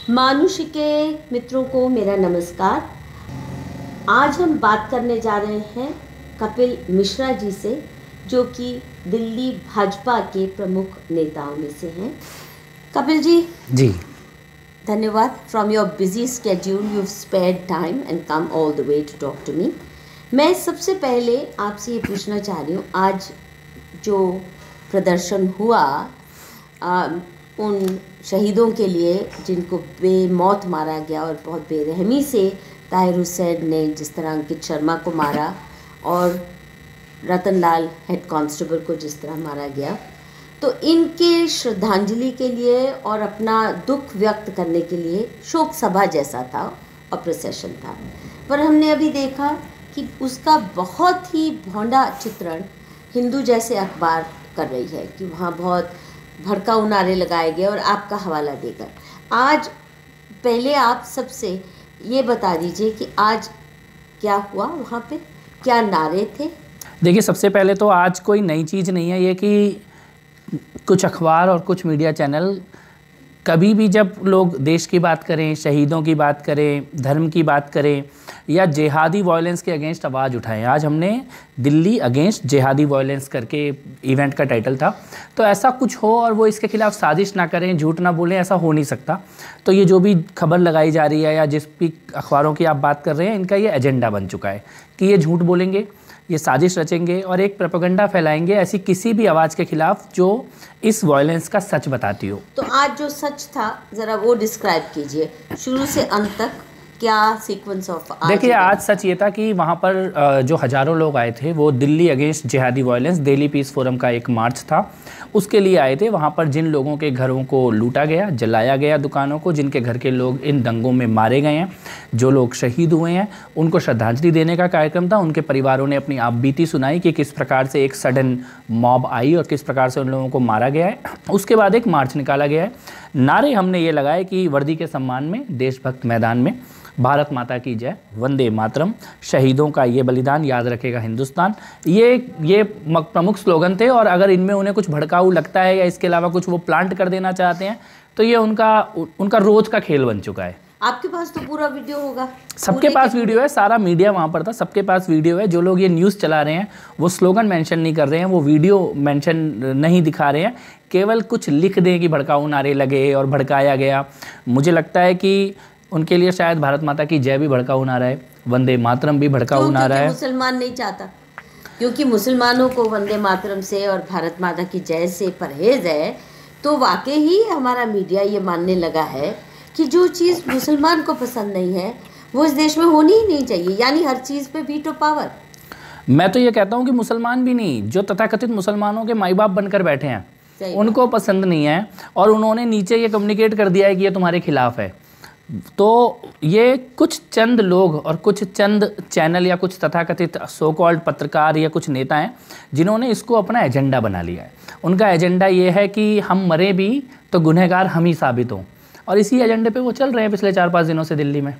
मानुष के मित्रों को मेरा नमस्कार। आज हम बात करने जा रहे हैं कपिल मिश्रा जी से, जो कि दिल्ली भाजपा के प्रमुख नेताओं में से हैं। कपिल जी धन्यवाद। From your busy schedule you spared time and come all the way to talk to me. मैं सबसे पहले आपसे ये पूछना चाह रही हूँ, आज जो प्रदर्शन हुआ उन शहीदों के लिए जिनको बेमौत मारा गया और बहुत बेरहमी से ताहिर हुसैन ने जिस तरह अंकित शर्मा को मारा और रतन लाल हेड कांस्टेबल को जिस तरह मारा गया, तो इनके श्रद्धांजलि के लिए और अपना दुख व्यक्त करने के लिए शोक सभा जैसा था और प्रोसेशन था। पर हमने अभी देखा कि उसका बहुत ही भोंडा चित्रण हिंदू जैसे अखबार कर रही है कि वहाँ बहुत भड़काऊ नारे लगाए गए और आपका हवाला देकर। आज पहले आप सबसे ये बता दीजिए कि आज क्या हुआ, वहाँ पे क्या नारे थे। देखिए, सबसे पहले तो आज कोई नई चीज़ नहीं है ये कि कुछ अखबार और कुछ मीडिया चैनल कभी भी जब लोग देश की बात करें, शहीदों की बात करें, धर्म की बात करें या जिहादी वायलेंस के अगेंस्ट आवाज़ उठाएं। आज हमने दिल्ली अगेंस्ट जिहादी वायलेंस करके इवेंट का टाइटल था, तो ऐसा कुछ हो और वो इसके खिलाफ साजिश ना करें, झूठ ना बोलें, ऐसा हो नहीं सकता। तो ये जो भी खबर लगाई जा रही है या जिस भी अखबारों की आप बात कर रहे हैं, इनका ये एजेंडा बन चुका है कि ये झूठ बोलेंगे, ये साजिश रचेंगे और एक प्रोपेगेंडा फैलाएंगे ऐसी किसी भी आवाज़ के खिलाफ जो इस वायलेंस का सच बताती हो। तो आज जो सच था ज़रा वो डिस्क्राइब कीजिए, शुरू से अंत तक क्या सीक्वेंस ऑफ। देखिए, आज सच ये था कि वहाँ पर जो हज़ारों लोग आए थे वो दिल्ली अगेंस्ट जिहादी वायलेंस, दिल्ली पीस फोरम का एक मार्च था, उसके लिए आए थे। वहाँ पर जिन लोगों के घरों को लूटा गया, जलाया गया दुकानों को, जिनके घर के लोग इन दंगों में मारे गए हैं, जो लोग शहीद हुए हैं, उनको श्रद्धांजलि देने का कार्यक्रम था। उनके परिवारों ने अपनी आपबीती सुनाई कि किस प्रकार से एक सडन मॉब आई और किस प्रकार से उन लोगों को मारा गया है। उसके बाद एक मार्च निकाला गया है। नारे हमने ये लगाए कि वर्दी के सम्मान में, देशभक्त मैदान में, भारत माता की जय, वंदे मातरम, शहीदों का ये बलिदान याद रखेगा हिंदुस्तान। ये प्रमुख स्लोगन थे और अगर इनमें उन्हें कुछ भड़काऊ लगता है या इसके अलावा कुछ वो प्लांट कर देना चाहते हैं तो ये उनका रोज का खेल बन चुका है। आपके पास तो पूरा वीडियो होगा। सबके पास वीडियो है, सारा मीडिया वहाँ पर था, सबके पास वीडियो है। जो लोग ये न्यूज़ चला रहे हैं वो स्लोगन मेंशन नहीं कर रहे हैं, वो वीडियो मेंशन नहीं दिखा रहे हैं, केवल कुछ लिख दें कि भड़काऊ नारे लगे और भड़काया गया। मुझे लगता है कि उनके लिए शायद भारत माता की जय भी भड़काऊ नारा है, वंदे मातरम भी भड़काऊ नारा है। मुसलमान नहीं चाहता, क्योंकि मुसलमानों को वंदे मातरम से और भारत माता की जय से परहेज है। तो वाकई ही हमारा मीडिया ये मानने लगा है कि जो चीज़ मुसलमान को पसंद नहीं है वो इस देश में होनी ही नहीं चाहिए, यानी हर चीज़ पे वीटो पावर। मैं तो ये कहता हूँ कि मुसलमान भी नहीं, जो तथाकथित मुसलमानों के माई बाप बनकर बैठे हैं उनको पसंद नहीं है और उन्होंने नीचे ये कम्युनिकेट कर दिया है कि ये तुम्हारे खिलाफ है। तो ये कुछ चंद लोग और कुछ चंद चैनल या कुछ तथाकथित सो कॉल्ड पत्रकार या कुछ नेता हैं जिन्होंने इसको अपना एजेंडा बना लिया है। उनका एजेंडा ये है कि हम मरे भी तो गुनहगार हम ही साबित हों, और इसी एजेंडे पे वो चल रहे हैं पिछले 4-5 दिनों से दिल्ली में।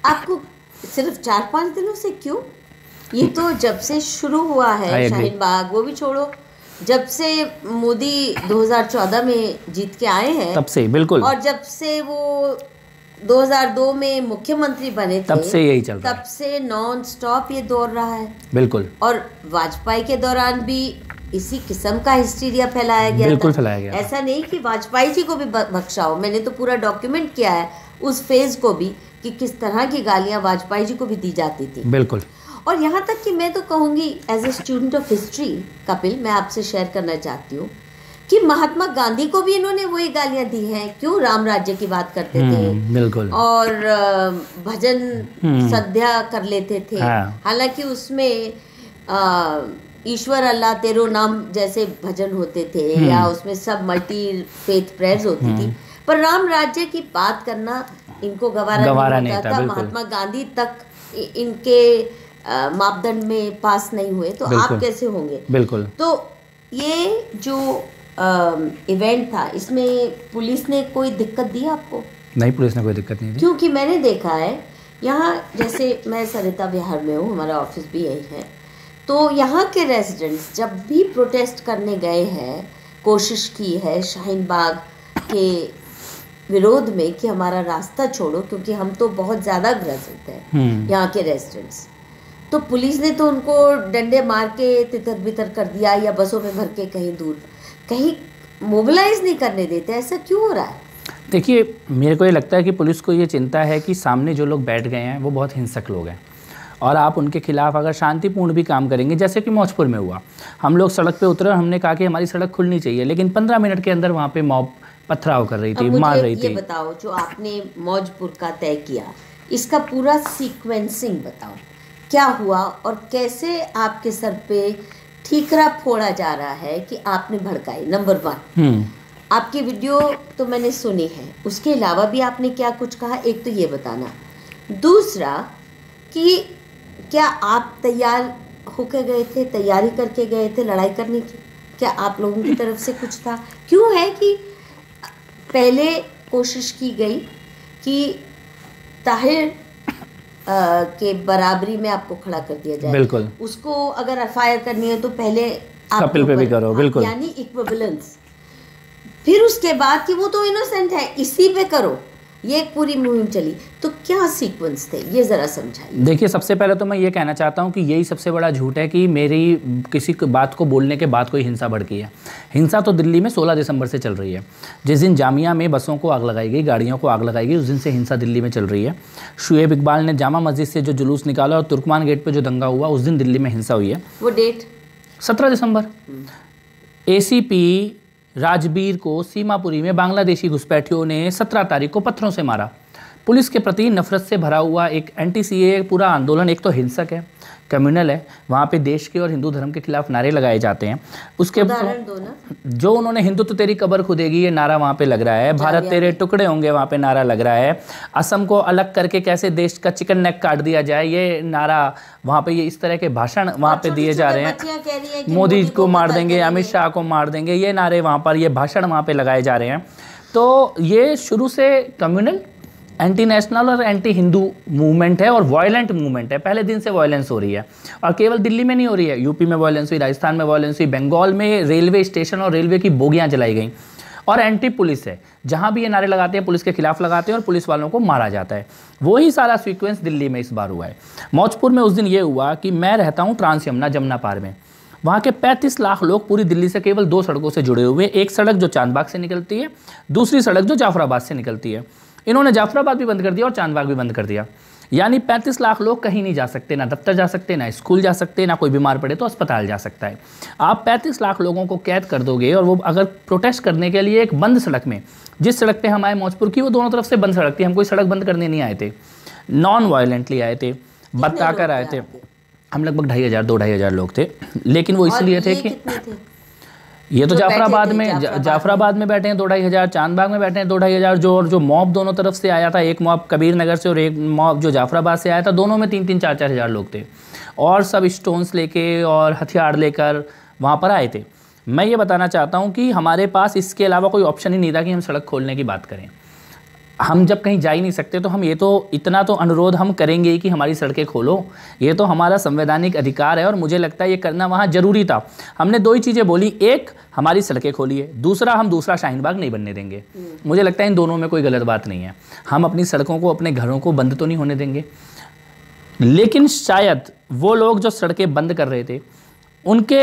आपको सिर्फ 4-5 दिनों से क्यों? ये तो जब से शुरू हुआ है शाहीन बाग, वो भी छोड़ो, जब से मोदी 2014 में जीत के आए हैं तब से, बिल्कुल, और जब से वो 2002 में मुख्यमंत्री बने थे तब से यही चल रहा है, तब से नॉन स्टॉप ये दौड़ रहा है। बिल्कुल। और वाजपेयी के दौरान भी इसी किस्म का हिस्टीरिया फैलाया गया, बिल्कुल फैलाया गया। ऐसा नहीं कि वाजपेयी जी को भी बख्शा हो, मैंने तो पूरा डॉक्यूमेंट किया है उस फेज को भी कि किस तरह की गालियां वाजपेयी जी को भी दी जाती थी। बिल्कुल। और यहाँ तक कि मैं तो कहूँगी as a student of history Kapil, मैं आपसे शेयर करना चाहती हूँ कि महात्मा गांधी को भी इन्होंने वही गालियां दी हैं। क्यों राम राज्य की बात करते थे, बिल्कुल, और भजन सद्या कर लेते थे। हालांकि उसमें ईश्वर अल्लाह तेरो नाम जैसे भजन होते थे या उसमें सब मल्टी फेथ प्रेयर्स होती थी, पर राम राज्य की बात करना इनको गवारा नहीं होता था। महात्मा गांधी तक इनके मापदंड में पास नहीं हुए, तो आप कैसे होंगे? बिल्कुल। तो ये जो इवेंट था, इसमें पुलिस ने कोई दिक्कत दी आपको? नहीं, पुलिस ने कोई दिक्कत नहीं दी, क्योंकि मैंने देखा है यहाँ, जैसे मैं सरिता विहार में हूँ, हमारा ऑफिस भी यही है, तो यहाँ के रेजिडेंट्स जब भी प्रोटेस्ट करने गए हैं, कोशिश की है शाहीन बाग के विरोध में कि हमारा रास्ता छोड़ो, क्योंकि हम तो बहुत ज़्यादा ग्रसित हैं यहाँ के रेजिडेंट्स। तो पुलिस ने तो उनको डंडे मार के तितर बितर कर दिया, या बसों में भर के कहीं दूर, कहीं मोबिलाइज नहीं करने देते। ऐसा क्यों हो रहा है? देखिए, मेरे को ये लगता है कि पुलिस को ये चिंता है कि सामने जो लोग बैठ गए हैं वो बहुत हिंसक लोग हैं, और आप उनके खिलाफ अगर शांतिपूर्ण भी काम करेंगे, जैसे कि मौजपुर में हुआ, हम लोग सड़क पे उतरे और हमने कहा कि हमारी सड़क खुलनी चाहिए, लेकिन 15 मिनट के अंदर वहाँ पे मॉब पथराव कर रही थी, मार रही थी। ये बताओ, जो आपने मौजपुर का तय किया, इसका पूरा सीक्वेंसिंग बताओ, क्या हुआ और कैसे आपके सर पे ठीकरा फोड़ा जा रहा है कि आपने भड़काई? नंबर 1, आपकी वीडियो तो मैंने सुनी है, उसके अलावा भी आपने क्या कुछ कहा, एक तो ये बताना। दूसरा कि क्या आप तैयार होकर गए थे, तैयारी करके गए थे लड़ाई करने की? क्या आप लोगों की तरफ से कुछ था? क्यों है कि पहले कोशिश की गई कि ताहिर के बराबरी में आपको खड़ा कर दिया जाए, बिल्कुल, उसको अगर एफआईआर करनी है तो पहले आप कपिल पे भी करो, बिल्कुल, यानी इक्विवेलेंस, फिर उसके बाद कि वो तो इनोसेंट है इसी पे करो, ये एक पूरी मुहिम चली। तो क्या सीक्वेंस थे, ये ज़रा समझाइए। देखिए, सबसे पहले तो मैं ये कहना चाहता हूँ कि यही सबसे बड़ा झूठ है कि मेरी किसी बात को बोलने के बाद कोई हिंसा भड़की है। हिंसा तो दिल्ली में 16 दिसंबर से चल रही है। जिस दिन जामिया में बसों को आग लगाई गई, गाड़ियों को आग लगाई गई, उस दिन से हिंसा दिल्ली में चल रही है। शुएब इकबाल ने जामा मस्जिद से जो जुलूस निकाला और तुर्कमान गेट पर जो दंगा हुआ, उस दिन दिल्ली में हिंसा हुई है। वो डेट 17 दिसंबर। ACP राजबीर को सीमापुरी में बांग्लादेशी घुसपैठियों ने 17 तारीख को पत्थरों से मारा। पुलिस के प्रति नफरत से भरा हुआ एक एंटी-CAA पूरा आंदोलन एक तो हिंसक है, कम्युनल है, वहाँ पे देश के और हिंदू धर्म के खिलाफ नारे लगाए जाते हैं। उसके उदाहरण दो ना। जो उन्होंने हिंदुत्व तेरी कबर खुदेगी ये नारा वहाँ पे लग रहा है, भारत तेरे टुकड़े होंगे वहाँ पे नारा लग रहा है, असम को अलग करके कैसे देश का चिकन नेक काट दिया जाए ये नारा वहाँ पे, ये इस तरह के भाषण वहाँ पे दिए जा रहे हैं। मोदी को मार देंगे, अमित शाह को मार देंगे, ये नारे वहाँ पर, ये भाषण वहाँ पे लगाए जा रहे हैं। तो ये शुरू से कम्युनल, एंटी नेशनल और एंटी हिंदू मूवमेंट है और वायलेंट मूवमेंट है। पहले दिन से वायलेंस हो रही है, और केवल दिल्ली में नहीं हो रही है, यूपी में वायलेंस हुई, राजस्थान में वायलेंस हुई, बंगाल में रेलवे स्टेशन और रेलवे की बोगियां जलाई गई। और एंटी पुलिस है, जहां भी ये नारे लगाते हैं पुलिस के खिलाफ लगाते हैं और पुलिस वालों को मारा जाता है। वही सारा सीक्वेंस दिल्ली में इस बार हुआ है। मौजपुर में उस दिन ये हुआ कि मैं रहता हूँ ट्रांस यमुना जमुना पार में, वहाँ के 35 लाख लोग पूरी दिल्ली से केवल 2 सड़कों से जुड़े हुए हैं। एक सड़क जो चांदबाग से निकलती है, दूसरी सड़क जो जाफराबाद से निकलती है। इन्होंने जाफराबाद भी बंद कर दिया और चांदबाग भी बंद कर दिया, यानी 35 लाख लोग कहीं नहीं जा सकते, ना दफ्तर जा सकते, ना स्कूल जा सकते, ना कोई बीमार पड़े तो अस्पताल जा सकता है। आप 35 लाख लोगों को कैद कर दोगे, और वो अगर प्रोटेस्ट करने के लिए एक बंद सड़क में, जिस सड़क पे हम आए मौजपुर की, वो दोनों तरफ से बंद सड़क थी, हम कोई सड़क बंद करने नहीं आए थे, नॉन वायलेंटली आए थे, बताकर आए थे। हम लगभग 2,500 लोग थे, लेकिन वो इसलिए थे कि ये तो जाफराबाद में बैठे हैं 2,500, चांदबाग में बैठे हैं 2,500, जो मॉब दोनों तरफ से आया था, एक मॉब कबीर नगर से और एक मॉब जो जाफराबाद से आया था, दोनों में 3-3, 4-4 हज़ार लोग थे, और सब स्टोन्स लेके और हथियार लेकर वहाँ पर आए थे। मैं ये बताना चाहता हूँ कि हमारे पास इसके अलावा कोई ऑप्शन ही नहीं था कि हम सड़क खोलने की बात करें। हम जब कहीं जा ही नहीं सकते तो हम ये तो इतना तो अनुरोध हम करेंगे ही कि हमारी सड़कें खोलो, ये तो हमारा संवैधानिक अधिकार है, और मुझे लगता है ये करना वहाँ ज़रूरी था। हमने 2 ही चीज़ें बोली, एक हमारी सड़कें खोलिए, दूसरा हम दूसरा शाहीन बाग नहीं बनने देंगे। मुझे लगता है इन दोनों में कोई गलत बात नहीं है। हम अपनी सड़कों को, अपने घरों को बंद तो नहीं होने देंगे, लेकिन शायद वो लोग जो सड़कें बंद कर रहे थे उनके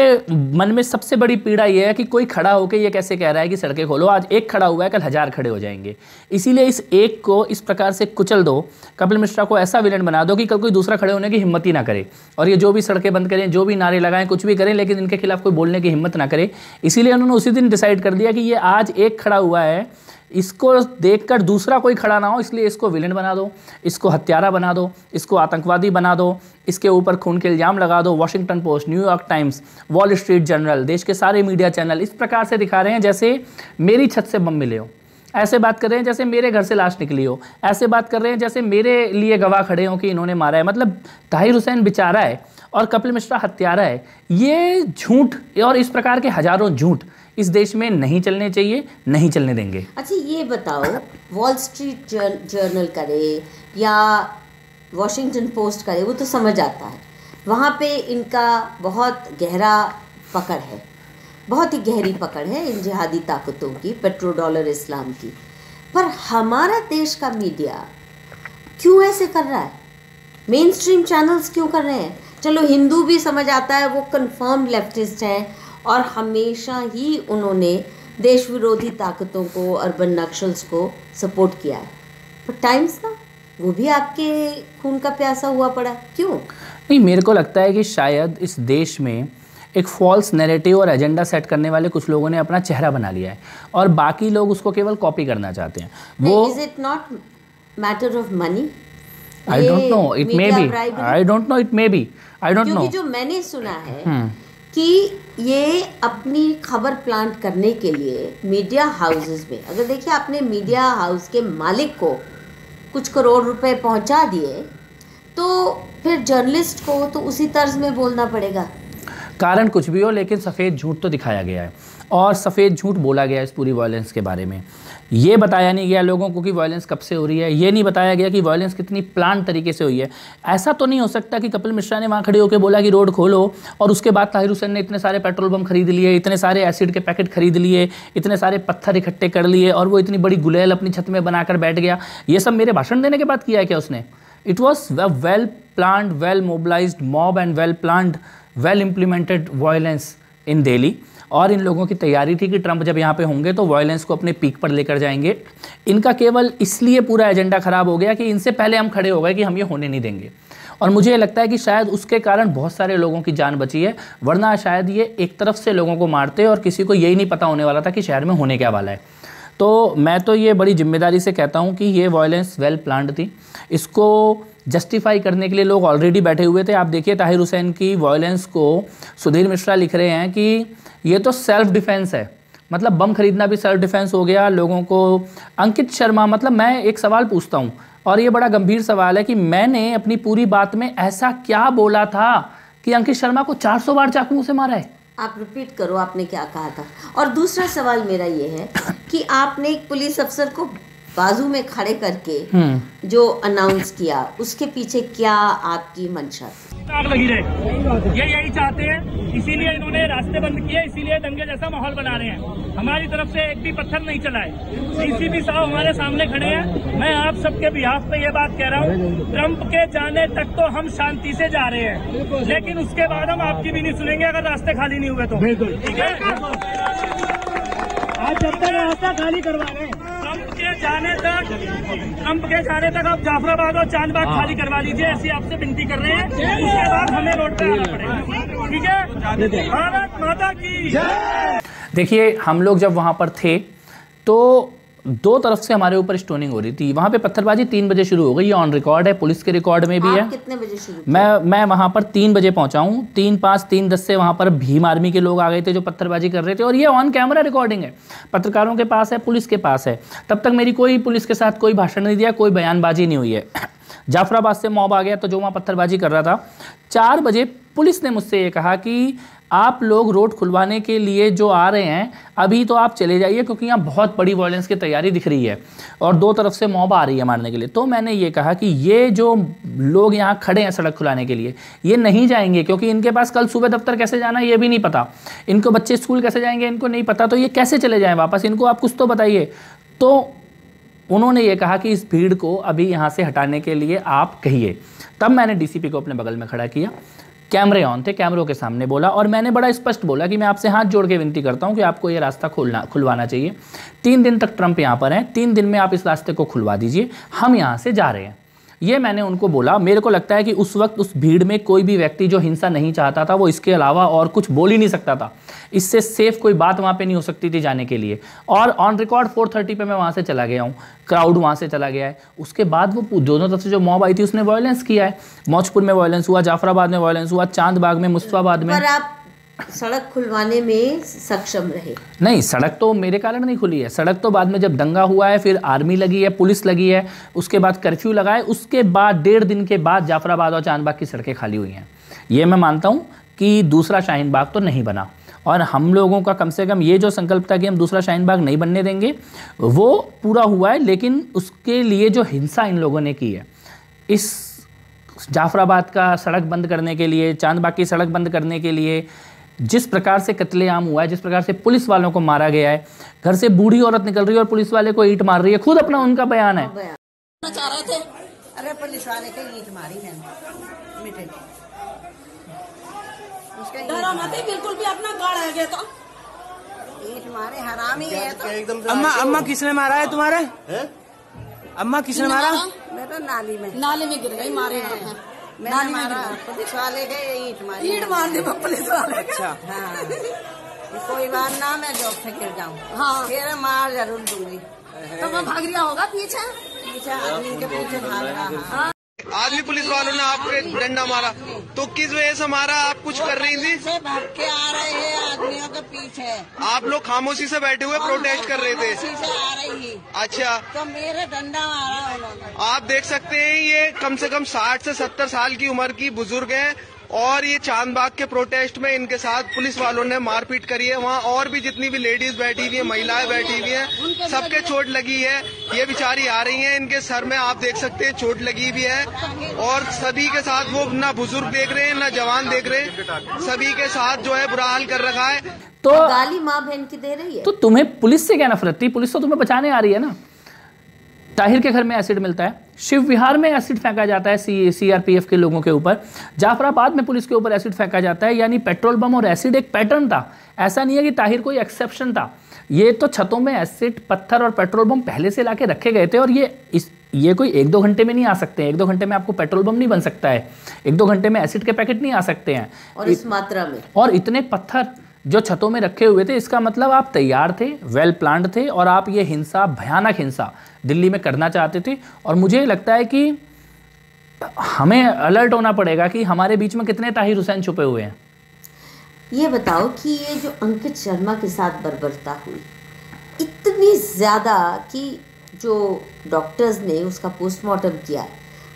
मन में सबसे बड़ी पीड़ा ये है कि कोई खड़ा होकर ये कैसे कह रहा है कि सड़कें खोलो। आज एक खड़ा हुआ है, कल 1000 खड़े हो जाएंगे, इसीलिए इस एक को इस प्रकार से कुचल दो, कपिल मिश्रा को ऐसा विलेन बना दो कि कल कोई दूसरा खड़े होने की हिम्मत ही ना करे, और ये जो भी सड़कें बंद करें, जो भी नारे लगाएं, कुछ भी करें, लेकिन इनके खिलाफ कोई बोलने की हिम्मत ना करे। इसीलिए उन्होंने उसी दिन डिसाइड कर दिया कि ये आज एक खड़ा हुआ है, इसको देखकर दूसरा कोई खड़ा ना हो, इसलिए इसको विलेन बना दो, इसको हत्यारा बना दो, इसको आतंकवादी बना दो, इसके ऊपर खून के इल्ज़ाम लगा दो। Washington post, New York times, wall street journal, देश के सारे मीडिया चैनल इस प्रकार से दिखा रहे हैं जैसे मेरी छत से बम मिले हो, ऐसे बात कर रहे हैं जैसे मेरे घर से लाश निकली हो, ऐसे बात कर रहे हैं जैसे मेरे लिए गवाह खड़े हों कि इन्होंने मारा है। मतलब ताहिर हुसैन बेचारा है और कपिल मिश्रा हत्यारा है। ये झूठ और इस प्रकार के हजारों झूठ इस देश में नहीं चलने चाहिए, नहीं चलने देंगे। अच्छा ये बताओ, वॉल स्ट्रीट जर्नल करे या वॉशिंगटन पोस्ट करे वो तो समझ आता है, वहाँ पे इनका बहुत गहरा पकड़ है, बहुत ही गहरी पकड़ है इन जिहादी ताकतों की, पेट्रो डॉलर इस्लाम की। पर हमारा देश का मीडिया क्यों ऐसे कर रहा है? मेन स्ट्रीम चैनल्स क्यों कर रहे हैं? चलो हिंदू भी समझ आता है, वो कंफर्म लेफ्टिस्ट हैं और हमेशा ही उन्होंने देश विरोधी ताकतों को, अर्बन नक्सल्स को सपोर्ट किया है। पर टाइम्स ना, वो भी आपके खून का प्यासा हुआ पड़ा, क्यों? नहीं, मेरे को लगता है कि शायद इस देश में एक फॉल्स नैरेटिव और एजेंडा सेट करने वाले कुछ लोगों ने अपना चेहरा बना लिया है और बाकी लोग उसको केवल कॉपी करना चाहते हैं। वो is it not matter of money? I don't know, it may be, I don't know, it may be, I don't know. क्योंकि जो मैंने सुना है कि ये अपनी खबर प्लांट करने के लिए मीडिया हाउसेस में, अगर देखिए आपने मीडिया हाउस के मालिक को कुछ करोड़ रुपए पहुंचा दिए तो फिर जर्नलिस्ट को तो उसी तर्ज में बोलना पड़ेगा। कारण कुछ भी हो, लेकिन सफ़ेद झूठ तो दिखाया गया है और सफ़ेद झूठ बोला गया इस पूरी वायलेंस के बारे में। ये बताया नहीं गया लोगों को कि वायलेंस कब से हो रही है, ये नहीं बताया गया कि वायलेंस कितनी प्लान तरीके से हुई है। ऐसा तो नहीं हो सकता कि कपिल मिश्रा ने वहाँ खड़े होकर बोला कि रोड खोलो और उसके बाद ताहिर हुसैन ने इतने सारे पेट्रोल बम खरीद लिए, इतने सारे एसिड के पैकेट खरीद लिए, इतने सारे पत्थर इकट्ठे कर लिए और वो इतनी बड़ी गुलेल अपनी छत में बनाकर बैठ गया। ये सब मेरे भाषण देने के बाद किया है क्या उसने? It was well planned, well mobilised mob and well planned, well implemented violence in Delhi. और इन लोगों की तैयारी थी कि ट्रंप जब यहाँ पे होंगे तो वायलेंस को अपने पीक पर लेकर जाएंगे। इनका केवल इसलिए पूरा एजेंडा खराब हो गया कि इनसे पहले हम खड़े हो गए कि हम ये होने नहीं देंगे। और मुझे लगता है कि शायद उसके कारण बहुत सारे लोगों की जान बची है, वरना शायद ये एक तरफ से लोगों को मारते और किसी को यही नहीं पता होने वाला था कि शहर में होने क्या वाला है। तो मैं तो ये बड़ी जिम्मेदारी से कहता हूँ कि ये वायलेंस वेल प्लान्ड थी। इसको जस्टिफाई करने के लिए लोग ऑलरेडी बैठे हुए थे। आप देखिए ताहिर हुसैन की वायलेंस को सुधीर मिश्रा लिख रहे हैं कि ये तो सेल्फ डिफेंस है, मतलब बम खरीदना भी सेल्फ डिफेंस हो गया लोगों को। अंकित शर्मा, मतलब मैं एक सवाल पूछता हूँ और ये बड़ा गंभीर सवाल है कि मैंने अपनी पूरी बात में ऐसा क्या बोला था कि अंकित शर्मा को 400 बार चाकू से मारा है? आप रिपीट करो, आपने क्या कहा था। और दूसरा सवाल मेरा ये है कि आपने एक पुलिस अफसर को बाजू में खड़े करके जो अनाउंस किया, उसके पीछे क्या आपकी मंशा थी? आग लगी रहे, ये यही चाहते हैं, इसीलिए इन्होंने रास्ते बंद किए, इसीलिए दंगे जैसा माहौल बना रहे हैं। हमारी तरफ से एक भी पत्थर नहीं चला है। डीसीपी साहब हमारे सामने खड़े हैं। मैं आप सबके बिहाफ पे ये बात कह रहा हूँ, ट्रंप के जाने तक तो हम शांति से जा रहे हैं, लेकिन उसके बाद हम आपकी भी नहीं सुनेंगे अगर रास्ते खाली नहीं हुए तो। ठीक है, आज जब तक रास्ता खाली करवा रहे हैं, ट्रंप के जाने तक आप जाफराबाद और चांदबाग खाली करवा लीजिए, ऐसी आपसे विनती कर रहे हैं। उसके बाद हमें रोड पे आना पड़ेगा। ठीक है, भारत माता की। देखिए, हम लोग जब वहाँ पर थे तो दो तरफ से हमारे ऊपर स्टोनिंग हो रही थी। वहाँ पे पत्थरबाजी 3 बजे शुरू हो गई, ये ऑन रिकॉर्ड है, पुलिस के रिकॉर्ड में भी है। कितने बजे शुरू? मैं वहाँ पर 3 बजे पहुँचा हूँ। 3:05, 3:10 से वहाँ पर भीम आर्मी के लोग आ गए थे जो पत्थरबाजी कर रहे थे और ये ऑन कैमरा रिकॉर्डिंग है, पत्रकारों के पास है, पुलिस के पास है। तब तक मेरी कोई पुलिस के साथ कोई भाषण नहीं दिया, कोई बयानबाजी नहीं हुई है। जाफराबाद से मॉब आ गया तो जो वहाँ पत्थरबाजी कर रहा था, 4 बजे पुलिस ने मुझसे ये कहा कि आप लोग रोड खुलवाने के लिए जो आ रहे हैं अभी तो आप चले जाइए, क्योंकि यहाँ बहुत बड़ी वायलेंस की तैयारी दिख रही है और 2 तरफ से मॉब आ रही है मारने के लिए। तो मैंने ये कहा कि ये जो लोग यहाँ खड़े हैं सड़क खुलाने के लिए, ये नहीं जाएंगे, क्योंकि इनके पास कल सुबह दफ्तर कैसे जाना ये भी नहीं पता, इनको बच्चे स्कूल कैसे जाएंगे इनको नहीं पता, तो ये कैसे चले जाएँ वापस, इनको आप कुछ तो बताइए। तो उन्होंने ये कहा कि इस भीड़ को अभी यहाँ से हटाने के लिए आप कहिए। तब मैंने डीसीपी को अपने बगल में खड़ा किया, कैमरे ऑन थे, कैमरों के सामने बोला और मैंने बड़ा स्पष्ट बोला कि मैं आपसे हाथ जोड़ के विनती करता हूं कि आपको ये रास्ता खुलवाना चाहिए। 3 दिन तक ट्रंप यहाँ पर हैं, 3 दिन में आप इस रास्ते को खुलवा दीजिए, हम यहाँ से जा रहे हैं। ये मैंने उनको बोला। मेरे को लगता है कि उस वक्त उस भीड़ में कोई भी व्यक्ति जो हिंसा नहीं चाहता था वो इसके अलावा और कुछ बोल ही नहीं सकता था। इससे सेफ कोई बात वहाँ पे नहीं हो सकती थी जाने के लिए। और ऑन रिकॉर्ड 4:30 पे मैं वहाँ से चला गया हूँ, क्राउड वहाँ से चला गया है। उसके बाद वो दोनों तरफ से जो मॉब आई थी उसने वायलेंस किया है। मौजपुर में वायलेंस हुआ, जाफराबाद में वायलेंस हुआ, चांदबाग में, मुस्तफाबाद में। पर आप सड़क खुलवाने में सक्षम रहे? नहीं, सड़क तो मेरे कारण नहीं खुली है। सड़क तो बाद में जब दंगा हुआ है, फिर आर्मी लगी है, पुलिस लगी है, उसके बाद कर्फ्यू लगा है, उसके बाद 1.5 दिन के बाद जाफराबाद और चांदबाग की सड़कें खाली हुई हैं। ये मैं मानता हूँ कि दूसरा शाहीन बाग तो नहीं बना और हम लोगों का कम से कम ये जो संकल्प था कि हम दूसरा शाहीन बाग नहीं बनने देंगे वो पूरा हुआ है। लेकिन उसके लिए जो हिंसा इन लोगों ने की है, इस जाफराबाद का सड़क बंद करने के लिए, चांदबाग की सड़क बंद करने के लिए, जिस प्रकार से कत्लेआम हुआ है, जिस प्रकार से पुलिस वालों को मारा गया है, घर से बूढ़ी औरत निकल रही है और पुलिस वाले को ईंट मार रही है, खुद अपना उनका बयान है। चाह रहे थे, अरे पुलिस वाले के ईंट मारी है, डरा मत बिल्कुल भी, अपना गाड़ आ गया तो ईंट मारे, हरामी है तो एकदम। अम्मा किसने मारा है तुम्हारे? अम्मा किसने मारा? मैं तो नाली में गिर गई, मारे मैंने मारा, पुलिस वाले के ईंट मार दी पुलिस वाले। अच्छा हाँ, कोई बात ना, मैं जॉब से गिर जाऊँ, हाँ फिर मार जरूर दूंगी। तो मैं भाग रहा होगा पीछे आदमी के पीछे भाग रहा। आज भी पुलिस वालों ने आपके डंडा मारा, तो किस वजह से मारा? आप कुछ कर रही थी? से भाग के आ रहे हैं आदमियों के पीछे। आप लोग खामोशी से बैठे हुए प्रोटेस्ट कर रहे थे? खामोशी से आ रही। अच्छा, तो मेरे डंडा मारा उन्होंने। आप देख सकते हैं ये कम से कम 60 से 70 साल की उम्र की बुजुर्ग हैं और ये चांदबाग के प्रोटेस्ट में इनके साथ पुलिस वालों ने मारपीट करी है। वहाँ और भी जितनी भी लेडीज बैठी हुई है, महिलाएं बैठी हुई हैं, सबके चोट लगी है। ये बेचारी आ रही हैं, इनके सर में आप देख सकते हैं चोट लगी हुई है और सभी के साथ वो ना बुजुर्ग देख रहे हैं ना जवान देख रहे हैं, सभी के साथ जो है बुरा हाल कर रखा है। तो गाली माँ बहन की दे रही है। तो तुम्हें पुलिस से क्या नफरत थी? पुलिस तो तुम्हें बचाने आ रही है ना। ताहिर के घर में एसिड मिलता है, शिव विहार में एसिड फेंका जाता है सीआरपीएफ के लोगों के ऊपर, जाफराबाद में पुलिस के ऊपर एसिड फेंका जाता है। यानी पेट्रोल बम और एसिड एक पैटर्न था, ऐसा नहीं है कि ताहिर कोई एक्सेप्शन था। ये तो छतों में एसिड, पत्थर और पेट्रोल बम पहले से लाके रखे गए थे और ये कोई 1-2 घंटे में नहीं आ सकते हैं। 1-2 घंटे में आपको पेट्रोल बम नहीं बन सकता है, 1-2 घंटे में एसिड के पैकेट नहीं आ सकते हैं, और इस मात्रा में, और इतने पत्थर जो छतों में रखे हुए थे। इसका मतलब आप तैयार थे, वेल प्लान्ड थे और आप ये हिंसा, भयानक हिंसा दिल्ली में करना चाहते थे। और मुझे लगता है कि हमें अलर्ट होना पड़ेगा कि हमारे बीच में कितने ताहिर हुसैन छुपे हुए हैं। ये बताओ कि ये जो अंकित शर्मा के साथ बर्बरता हुई इतनी ज़्यादा कि जो डॉक्टर्स ने उसका पोस्टमार्टम किया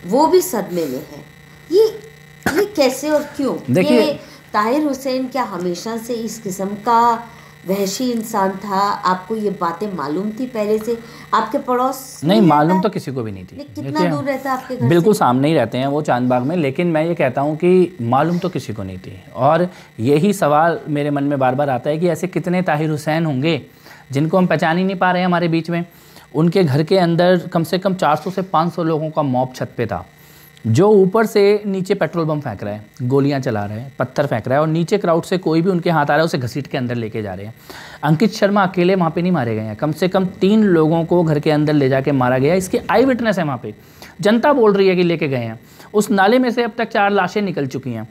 वो भी सदमे में है। ये कैसे और क्यों? देखिए, ताहिर हुसैन क्या हमेशा से इस किस्म का वहशी इंसान था? आपको ये बातें मालूम थी पहले से? आपके पड़ोस नहीं मालूम तो किसी को भी नहीं थी। कितना दूर रहता है आपके घर? बिल्कुल सामने ही रहते हैं वो, चांदबाग में। लेकिन मैं ये कहता हूँ कि मालूम तो किसी को नहीं थी। और यही सवाल मेरे मन में बार बार आता है कि ऐसे कितने ताहिर हुसैन होंगे जिनको हम पहचान ही नहीं पा रहे हैं हमारे बीच में। उनके घर के अंदर कम से कम 400 से 500 लोगों का मॉब छत पे था, जो ऊपर से नीचे पेट्रोल बम फेंक रहा है, गोलियां चला रहे हैं, पत्थर फेंक रहा है और नीचे क्राउड से कोई भी उनके हाथ आ रहा है उसे घसीट के अंदर लेके जा रहे हैं। अंकित शर्मा अकेले वहाँ पे नहीं मारे गए हैं, कम से कम 3 लोगों को घर के अंदर ले जाके मारा गया। इसके आई विटनेस है वहाँ पे, जनता बोल रही है कि लेके गए हैं। उस नाले में से अब तक 4 लाशें निकल चुकी हैं।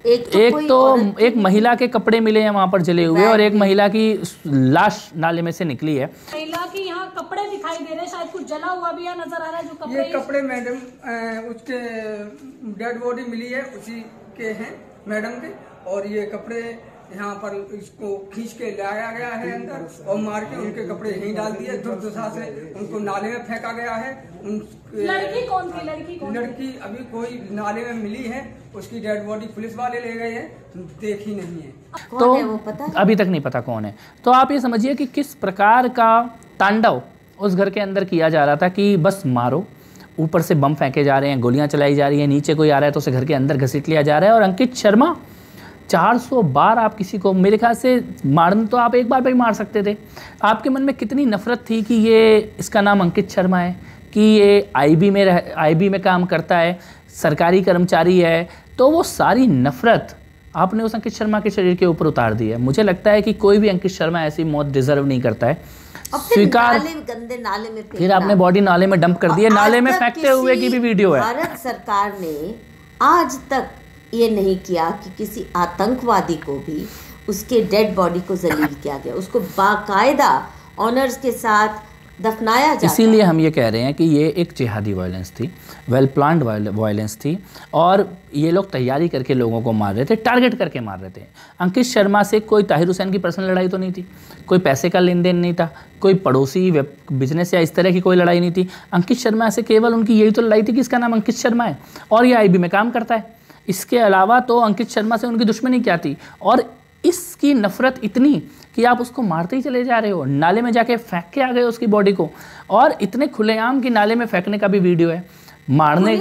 एक महिला के कपड़े मिले हैं वहाँ पर जले हुए और एक महिला की लाश नाले में से निकली है। महिला की यहाँ कपड़े दिखाई दे रहे हैं, शायद कुछ जला हुआ भी नजर आ रहा है। जो कपड़े, ये कपड़े मैडम उसके डेड बॉडी मिली है उसी के हैं मैडम के, और ये कपड़े यहाँ पर इसको खींच के लाया गया है अंदर और मार के उनके कपड़े यहीं डाल दिए। दुर्दशा से उनको नाले में फेंका गया है। लड़की कौन थी? लड़की अभी कोई नाले में मिली है, उसकी डेड बॉडी पुलिस वाले ले गए हैं, देखी नहीं है। तो है वो पता है? अभी तक नहीं पता कौन है। तो आप ये समझिए कि किस प्रकार का तांडव उस घर के अंदर किया जा रहा था कि बस मारो, ऊपर से बम फेंके जा रहे हैं, गोलियां चलाई जा रही हैं, नीचे कोई आ रहा है तो उसे घर के अंदर घसीट लिया जा रहा है। और अंकित शर्मा 400 बार आप किसी को, मेरे ख्याल से मारना तो आप एक बार पे ही मार सकते थे। आपके मन में कितनी नफरत थी कि ये इसका नाम अंकित शर्मा है, कि ये आईबी में काम करता है, सरकारी कर्मचारी है, तो वो सारी नफरत आपने उस अंकित शर्मा के शरीर के ऊपर उतार दी है। मुझे लगता है कि कोई भी अंकित शर्मा ऐसी मौत डिजर्व नहीं करता है। स्वीकार, गंदे नाले में फिर आपने बॉडी नाले में डंप कर दी है, नाले में फेंकते हुए की भी वीडियो है। भारत सरकार ने आज तक ये नहीं किया कि किसी आतंकवादी को भी उसके डेड बॉडी को जलील किया गया, उसको बाकायदा ऑनर्स के साथ दफनाया जाता। इसीलिए हम ये कह रहे हैं कि ये एक जिहादी वायलेंस थी, वेल प्लान्ड वायलेंस थी और ये लोग तैयारी करके लोगों को मार रहे थे, टारगेट करके मार रहे थे। अंकित शर्मा से कोई ताहिर हुसैन की पर्सनल लड़ाई तो नहीं थी, कोई पैसे का लेन देन नहीं था, कोई पड़ोसी बिजनेस या इस तरह की कोई लड़ाई नहीं थी। अंकित शर्मा से केवल उनकी यही तो लड़ाई थी कि इसका नाम अंकित शर्मा है और ये आईबी में काम करता है। इसके अलावा तो अंकित शर्मा से उनकी दुश्मनी क्या थी? और इसकी नफरत इतनी कि आप उसको मारते ही चले जा रहे हो, नाले में जाके फेंक के आ गए उसकी बॉडी को, और इतने खुलेआम कि नाले में फेंकने का भी वीडियो है। मारने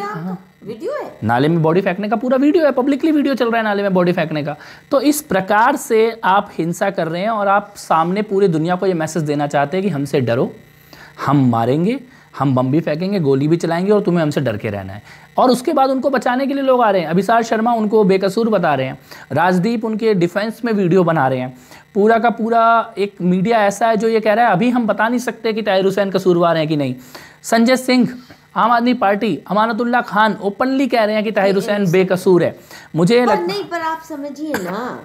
वीडियो है, नाले में बॉडी फेंकने का पूरा वीडियो है, पब्लिकली वीडियो चल रहा है नाले में बॉडी फेंकने का। तो इस प्रकार से आप हिंसा कर रहे हैं और आप सामने पूरी दुनिया को ये मैसेज देना चाहते हैं कि हमसे डरो, हम मारेंगे, हम बम भी फेंकेंगे, गोली भी चलाएंगे और तुम्हें हमसे डर के रहना है। और उसके बाद उनको बचाने के लिए लोग आ रहे हैं। अभिसार शर्मा उनको बेकसूर बता रहे हैं, राजदीप उनके डिफेंस में वीडियो बना रहे हैं। पूरा का पूरा एक मीडिया ऐसा है जो ये कह रहा है अभी हम बता नहीं सकते कि ताहिर हुसैन कसूरवार हैं कि नहीं। संजय सिंह, आम आदमी पार्टी, अमानतुल्लाह खान ओपनली कह रहे हैं कि ताहिर हुसैन बेकसूर है। मुझे नहीं, पर आप समझिए ना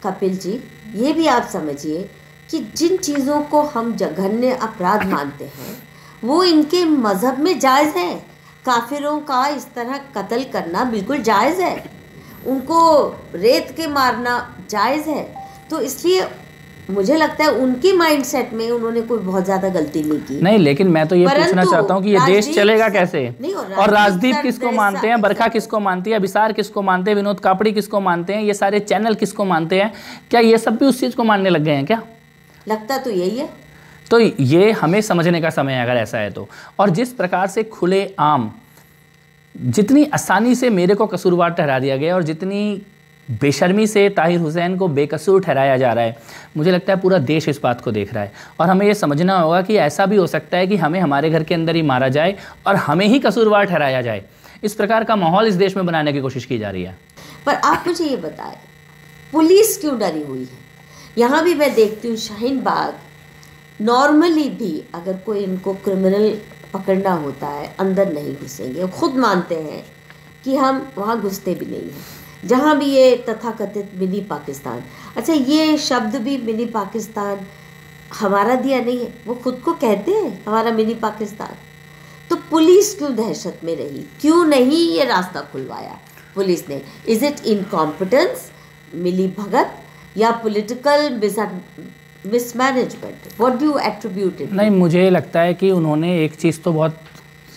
कपिल जी, ये भी आप समझिए कि जिन चीज़ों को हम जघन्य अपराध मानते हैं वो इनके मजहब में जायज़ है। काफिरों का इस तरह कत्ल करना बिल्कुल जायज़ है, उनको रेत के मारना जायज़ है। तो इसलिए मुझे लगता है उनके माइंडसेट में उन्होंने कोई बहुत ज़्यादा गलती नहीं की। नहीं, लेकिन मैं तो ये पूछना चाहता हूँ कि ये देश चलेगा कैसे? और राजदीप किसको मानते हैं, बरखा किसको मानती है, अभिसार किसको मानते हैं, विनोद कापड़ी किसको मानते हैं, ये सारे चैनल किसको मानते हैं? क्या ये सब भी उस चीज़ को मानने लग गए हैं क्या? लगता तो यही है। तो ये हमें समझने का समय है अगर ऐसा है तो। और जिस प्रकार से खुले आम जितनी आसानी से मेरे को कसूरवार ठहरा दिया गया और जितनी बेशर्मी से ताहिर हुसैन को बेकसूर ठहराया जा रहा है, मुझे लगता है पूरा देश इस बात को देख रहा है। और हमें ये समझना होगा कि ऐसा भी हो सकता है कि हमें हमारे घर के अंदर ही मारा जाए और हमें ही कसूरवार ठहराया जाए। इस प्रकार का माहौल इस देश में बनाने की कोशिश की जा रही है। पर आप मुझे ये बताएं, पुलिस क्यों डरी हुई है? यहाँ भी मैं देखती हूँ शाहीन बाग, नॉर्मली भी अगर कोई इनको क्रिमिनल पकड़ना होता है अंदर नहीं घुसेंगे, खुद मानते हैं कि हम वहाँ घुसते भी नहीं हैं। जहाँ भी ये तथाकथित मिनी पाकिस्तान, अच्छा ये शब्द भी मिनी पाकिस्तान हमारा दिया नहीं है, वो खुद को कहते हैं हमारा मिनी पाकिस्तान। तो पुलिस क्यों दहशत में रही, क्यों नहीं ये रास्ता खुलवाया पुलिस ने? इज इट इनकॉम्पिटेंस, मिली भगत, या political mismanagement? What do you attribute it? नहीं, मुझे लगता है कि उन्होंने एक चीज़ तो बहुत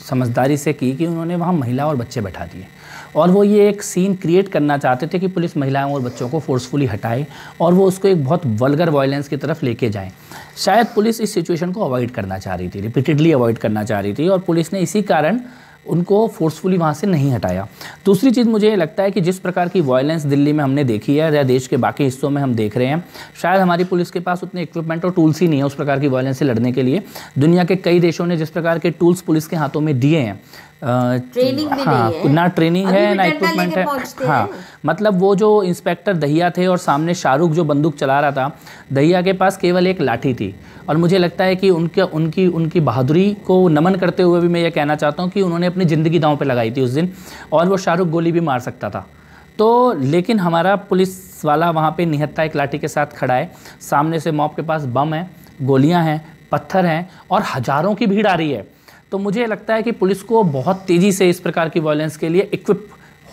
समझदारी से की कि उन्होंने वहाँ महिला और बच्चे बैठा दिए और वो ये एक सीन क्रिएट करना चाहते थे कि पुलिस महिलाओं और बच्चों को फोर्सफुली हटाए और वो उसको एक बहुत वल्गर वायलेंस की तरफ लेके जाएं। शायद पुलिस इस सिचुएशन को अवॉइड करना चाह रही थी, रिपीटेडली अवॉइड करना चाह रही थी और पुलिस ने इसी कारण उनको फोर्सफुली वहाँ से नहीं हटाया। दूसरी चीज़ मुझे ये लगता है कि जिस प्रकार की वायलेंस दिल्ली में हमने देखी है या देश के बाकी हिस्सों में हम देख रहे हैं, शायद हमारी पुलिस के पास उतने इक्विपमेंट और टूल्स ही नहीं है उस प्रकार की वायलेंस से लड़ने के लिए। दुनिया के कई देशों ने जिस प्रकार के टूल्स पुलिस के हाथों में दिए हैं, ट्रेनिंग भी हाँ, नहीं है, ना ट्रेनिंग है ना इक्विपमेंट है। हाँ, मतलब वो जो इंस्पेक्टर दहिया थे और सामने शाहरुख जो बंदूक चला रहा था, दहिया के पास केवल एक लाठी थी। और मुझे लगता है कि उनकी बहादुरी को नमन करते हुए भी मैं ये कहना चाहता हूँ कि उन्होंने अपनी ज़िंदगी दांव पे लगाई थी उस दिन, और वो शाहरुख गोली भी मार सकता था। तो लेकिन हमारा पुलिस वाला वहाँ पे निहत्था एक लाठी के साथ खड़ा है, सामने से मॉब के पास बम है, गोलियाँ हैं, पत्थर हैं और हज़ारों की भीड़ आ रही है। तो मुझे लगता है कि पुलिस को बहुत तेज़ी से इस प्रकार की वायलेंस के लिए इक्विप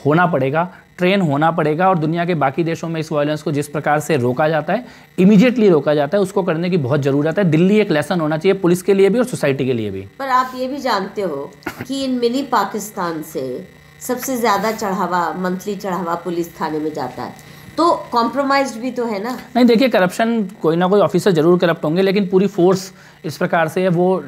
होना पड़ेगा, ट्रेन होना पड़ेगा। और दुनिया के बाकी देशों में इस वायलेंस को जिस प्रकार से रोका जाता है, इमीडिएटली रोका जाता है, उसको करने की बहुत ज़रूरत है। दिल्ली एक लेसन होना चाहिए पुलिस के लिए भी और सोसाइटी के लिए भी। पर आप ये भी जानते हो कि इन मिनी पाकिस्तान से सबसे ज़्यादा चढ़ावा, मंथली चढ़ावा पुलिस थाने में जाता है, तो कॉम्प्रोमाइज्ड भी तो है ना? नहीं, देखिए करप्शन कोई ना कोई ऑफिसर जरूर करप्ट होंगे, लेकिन पूरी फोर्स इस प्रकार से है वो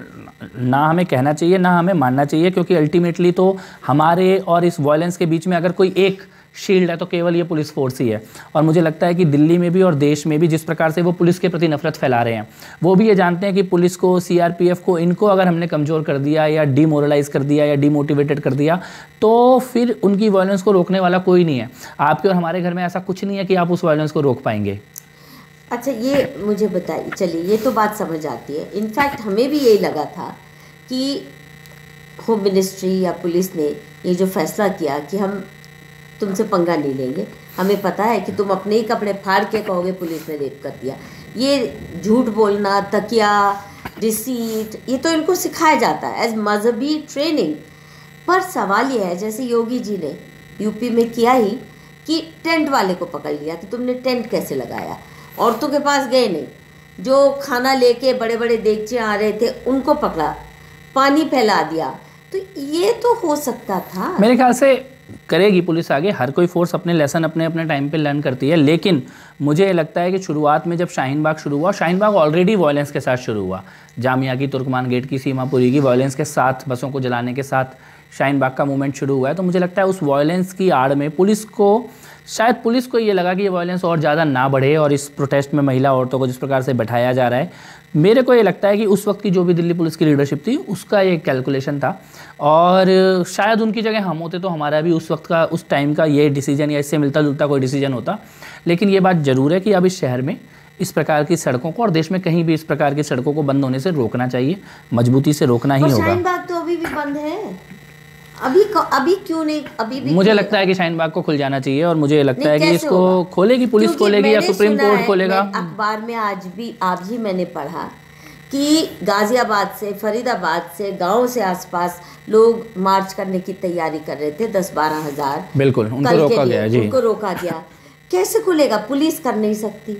ना हमें कहना चाहिए ना हमें मानना चाहिए, क्योंकि अल्टीमेटली तो हमारे और इस वायलेंस के बीच में अगर कोई एक शील्ड है तो केवल ये पुलिस फोर्स ही है। और मुझे लगता है कि दिल्ली में भी और देश में भी जिस प्रकार से वो पुलिस के प्रति नफरत फैला रहे हैं, वो भी ये जानते हैं कि पुलिस को, सीआरपीएफ को, इनको अगर हमने कमज़ोर कर दिया या डीमोरलाइज कर दिया या डीमोटिवेटेड कर दिया तो फिर उनकी वायलेंस को रोकने वाला कोई नहीं है। आपके और हमारे घर में ऐसा कुछ नहीं है कि आप उस वायलेंस को रोक पाएंगे। अच्छा, ये मुझे बताइए, चलिए ये तो बात समझ आती है। इनफैक्ट हमें भी यही लगा था कि होम मिनिस्ट्री या पुलिस ने ये जो फैसला किया कि हम तुमसे पंगा नहीं लेंगे, हमें पता है कि तुम अपने ही कपड़े फाड़ के कहोगे पुलिस ने रेप कर दिया। ये झूठ बोलना, तकिया, डिसीट, ये तो इनको सिखाया जाता है एज मजहबी ट्रेनिंग। पर सवाल ये है, जैसे योगी जी ने यूपी में किया ही कि टेंट वाले को पकड़ लिया कि तुमने टेंट कैसे लगाया, औरतों के पास गए नहीं, जो खाना लेके बड़े बड़े देगचे आ रहे थे उनको पकड़ा, पानी फैला दिया। तो ये तो हो सकता था। मेरे ख्याल से करेगी पुलिस आगे, हर कोई फोर्स अपने लेसन अपने अपने टाइम पे लर्न करती है, लेकिन मुझे लगता है कि शुरुआत में जब शाहीन बाग शुरू हुआ, शाहीन बाग ऑलरेडी वायलेंस के साथ शुरू हुआ, जामिया की, तुर्कमान गेट की, सीमापुरी की वायलेंस के साथ, बसों को जलाने के साथ शाहीन बाग का मूवमेंट शुरू हुआ है। तो मुझे लगता है उस वायलेंस की आड़ में पुलिस को ये लगा कि ये वायलेंस और ज़्यादा ना बढ़े, और इस प्रोटेस्ट में महिला औरतों को जिस प्रकार से बैठाया जा रहा है, मेरे को ये लगता है कि उस वक्त की जो भी दिल्ली पुलिस की लीडरशिप थी उसका ये कैलकुलेशन था, और शायद उनकी जगह हम होते तो हमारा भी उस वक्त का, उस टाइम का ये डिसीजन या इससे मिलता जुलता कोई डिसीजन होता। लेकिन ये बात ज़रूर है कि अब इस शहर में इस प्रकार की सड़कों को, और देश में कहीं भी इस प्रकार की सड़कों को बंद होने से रोकना चाहिए, मजबूती से रोकना ही होगा। शाहीन बाग तो अभी भी बंद है, अभी क्यों नहीं? अभी भी मुझे लगता है कि शाहीन बाग को खुल जाना चाहिए, और मुझे लगता है कि इसको खोलेगी पुलिस, खोलेगी या सुप्रीम कोर्ट खोलेगा। अखबार में आज ही मैंने पढ़ा कि गाजियाबाद से, फरीदाबाद से, गांव से आसपास लोग मार्च करने की तैयारी कर रहे थे, 10-12 हज़ार। बिल्कुल, उनको रोका गया जी, उनको रोका गया। कैसे खुलेगा? पुलिस कर नहीं सकती,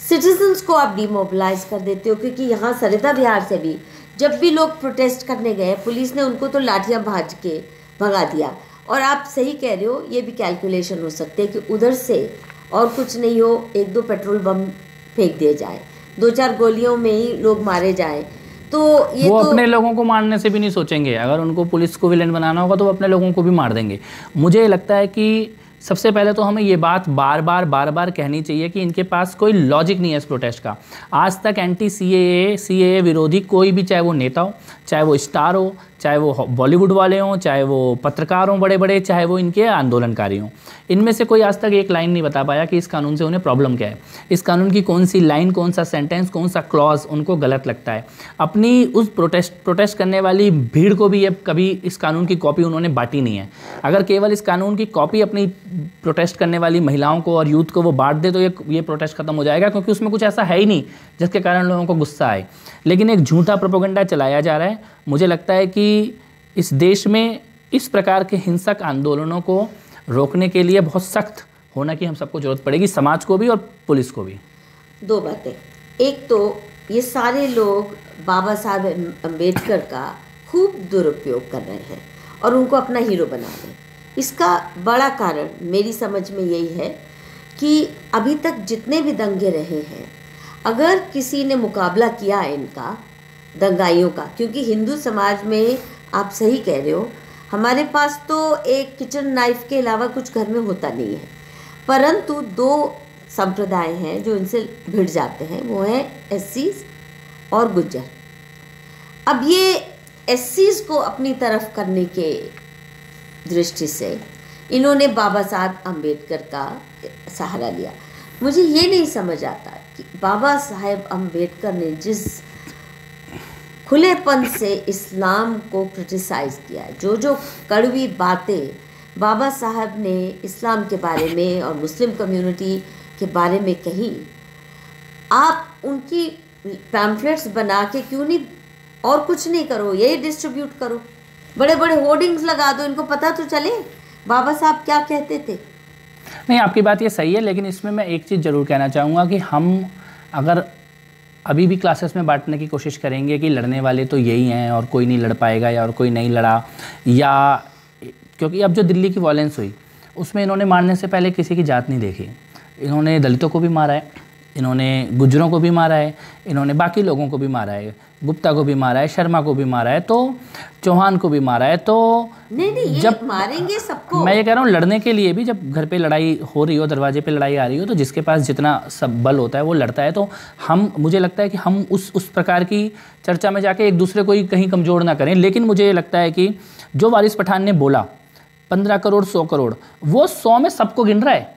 सिटीजन्स को आप डिमोबिलाइज कर देते हो, क्योंकि यहाँ सरिता विहार से भी जब भी लोग प्रोटेस्ट करने गए, पुलिस ने उनको तो लाठियां भाज के भगा दिया। और आप सही कह रहे हो, ये भी कैलकुलेशन हो सकते हैं कि उधर से और कुछ नहीं हो, 1-2 पेट्रोल बम फेंक दिए जाए, 2-4 गोलियों में ही लोग मारे जाएं, तो ये वो अपने लोगों को मारने से भी नहीं सोचेंगे। अगर उनको पुलिस को विलेन बनाना होगा तो वो अपने लोगों को भी मार देंगे। मुझे लगता है कि सबसे पहले तो हमें ये बात बार बार कहनी चाहिए कि इनके पास कोई लॉजिक नहीं है इस प्रोटेस्ट का। आज तक एंटी सीएए विरोधी कोई भी, चाहे वो नेता हो, चाहे वो स्टार हो, चाहे वो बॉलीवुड वाले हों, चाहे वो पत्रकार हों बड़े बड़े, चाहे वो इनके आंदोलनकारी हों, इनमें से कोई आज तक एक लाइन नहीं बता पाया कि इस कानून से उन्हें प्रॉब्लम क्या है, इस कानून की कौन सी लाइन, कौन सा सेंटेंस, कौन सा क्लॉज उनको गलत लगता है। अपनी उस प्रोटेस्ट करने वाली भीड़ को भी अब कभी इस कानून की कॉपी उन्होंने बांटी नहीं है। अगर केवल इस कानून की कॉपी अपनी प्रोटेस्ट करने वाली महिलाओं को और यूथ को वो बांट दे तो ये प्रोटेस्ट खत्म हो जाएगा, क्योंकि उसमें कुछ ऐसा है ही नहीं जिसके कारण लोगों को गुस्सा आए। लेकिन एक झूठा प्रोपेगेंडा चलाया जा रहा है। मुझे लगता है कि इस देश में इस प्रकार के हिंसक आंदोलनों को रोकने के लिए बहुत सख्त होना की हम सबको जरूरत पड़ेगी, समाज को भी और पुलिस को भी। 2 बातें, एक तो ये सारे लोग बाबा साहब अम्बेडकर का खूब दुरुपयोग कर रहे हैं और उनको अपना हीरो बना रहे हैं। इसका बड़ा कारण मेरी समझ में यही है कि अभी तक जितने भी दंगे रहे हैं, अगर किसी ने मुकाबला किया इनका दंगाइयों का, क्योंकि हिंदू समाज में आप सही कह रहे हो, हमारे पास तो एक किचन नाइफ के अलावा कुछ घर में होता नहीं है, परंतु 2 संप्रदाय हैं जो इनसे भिड़ जाते हैं, वो है एससीज और गुज्जर। अब ये एससीज को अपनी तरफ करने के दृष्टि से इन्होंने बाबा साहब अम्बेडकर का सहारा लिया। मुझे ये नहीं समझ आता कि बाबा साहब अम्बेडकर ने जिस खुलेपन से इस्लाम को क्रिटिसाइज़ किया है, जो कड़वी बातें बाबा साहब ने इस्लाम के बारे में और मुस्लिम कम्युनिटी के बारे में कही, आप उनकी पैम्फलेट्स बना के क्यों नहीं और कुछ नहीं करो, यही डिस्ट्रीब्यूट करो, बड़े बड़े होर्डिंग्स लगा दो, इनको पता तो चले बाबा साहब क्या कहते थे। नहीं, आपकी बात ये सही है, लेकिन इसमें मैं एक चीज़ ज़रूर कहना चाहूँगा कि हम अगर अभी भी क्लासेस में बांटने की कोशिश करेंगे कि लड़ने वाले तो यही हैं और कोई नहीं लड़ पाएगा या और कोई नहीं लड़ा, या क्योंकि अब जो दिल्ली की वॉयलेंस हुई उसमें इन्होंने मारने से पहले किसी की जात नहीं देखी। इन्होंने दलितों को भी मारा है, इन्होंने गुज्जरों को भी मारा है, इन्होंने बाकी लोगों को भी मारा है, गुप्ता को भी मारा है, शर्मा को भी मारा है, तो चौहान को भी मारा है। तो नहीं, जब मारेंगे सबको, मैं ये कह रहा हूँ लड़ने के लिए भी जब घर पे लड़ाई हो रही हो, दरवाजे पे लड़ाई आ रही हो, तो जिसके पास जितना सब बल होता है वो लड़ता है। तो मुझे लगता है कि हम उस प्रकार की चर्चा में जाके एक दूसरे को ही कहीं कमज़ोर ना करें। लेकिन मुझे लगता है कि जो वारिस पठान ने बोला 15 करोड़ 100 करोड़, वो 100 में सबको गिन रहा है,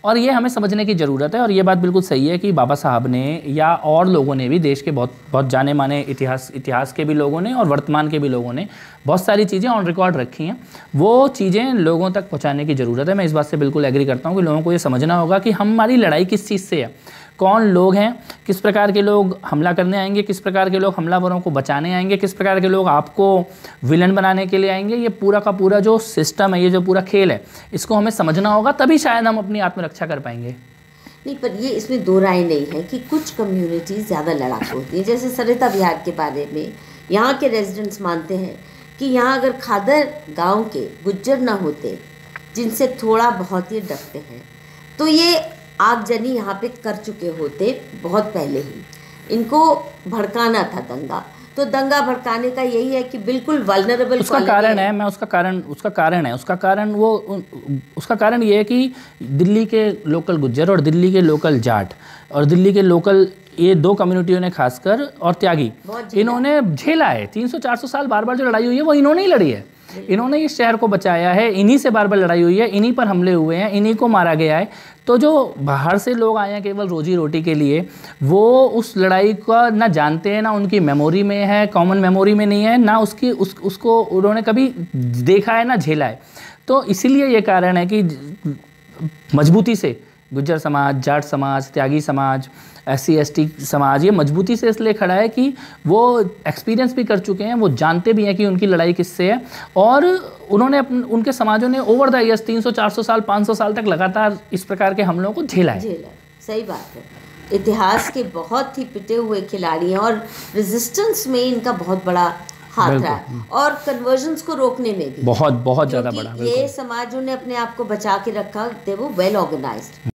और ये हमें समझने की ज़रूरत है। और ये बात बिल्कुल सही है कि बाबा साहब ने या और लोगों ने भी, देश के बहुत जाने माने इतिहास के भी लोगों ने और वर्तमान के भी लोगों ने बहुत सारी चीज़ें ऑन रिकॉर्ड रखी हैं, वो चीज़ें लोगों तक पहुंचाने की ज़रूरत है। मैं इस बात से बिल्कुल एग्री करता हूं कि लोगों को ये समझना होगा कि हमारी लड़ाई किस चीज़ से है, कौन लोग हैं, किस प्रकार के लोग हमला करने आएंगे, किस प्रकार के लोग हमलावरों को बचाने आएंगे, किस प्रकार के लोग आपको विलन बनाने के लिए आएंगे। ये पूरा का पूरा जो सिस्टम है, ये जो पूरा खेल है, इसको हमें समझना होगा, तभी शायद हम अपनी आत्मरक्षा कर पाएंगे। नहीं, पर ये इसमें 2 राय नहीं है कि कुछ कम्युनिटीज़ ज़्यादा लड़ाकू होती हैं। जैसे सरिता विहार के बारे में यहाँ के रेजिडेंट्स मानते हैं कि यहाँ अगर खादर गाँव के गुज्जर ना होते, जिनसे थोड़ा बहुत ही डरते हैं, तो ये आगजनी यहाँ पे कर चुके होते बहुत पहले ही। इनको भड़काना था दंगा, तो दंगा भड़काने का यही है कि बिल्कुल वल्नरेबल उसका कारण है, मैं उसका कारण ये है कि दिल्ली के लोकल गुज्जर और दिल्ली के लोकल जाट और दिल्ली के लोकल ये दो कम्युनिटियों ने खासकर और त्यागी, इन्होंने झेला है 300-400 साल। बार बार जो लड़ाई हुई है वो इन्होंने ही लड़ी है, इन्होंने इस शहर को बचाया है, इन्हीं से बार बार लड़ाई हुई है, इन्हीं पर हमले हुए हैं, इन्हीं को मारा गया है। तो जो बाहर से लोग आए हैं केवल रोजी रोटी के लिए, वो उस लड़ाई का ना जानते हैं, ना उनकी मेमोरी में है, कॉमन मेमोरी में नहीं है, ना उसको उन्होंने कभी देखा है, ना झेला है। तो इसीलिए ये कारण है कि मजबूती से गुज्जर समाज, जाट समाज, त्यागी समाज, SC ST समाज ये मजबूती से इसलिए खड़ा है कि वो एक्सपीरियंस भी कर चुके हैं, वो जानते भी हैं कि उनकी लड़ाई किससे है, और उन्होंने उनके समाजों ने ओवर द ईयर्स 300-400 साल 500 साल तक लगातार इस प्रकार के हमलों को झेला है। सही बात है। इतिहास के बहुत ही पिटे हुए खिलाड़ी हैं और रेजिस्टेंस में इनका बहुत बड़ा हाथ रहा है, और कन्वर्जन्स को रोकने में भी बहुत ज़्यादा बड़ा। ये समाजों ने अपने आप को बचा के रखा, थे वो वेल ऑर्गेनाइज्ड।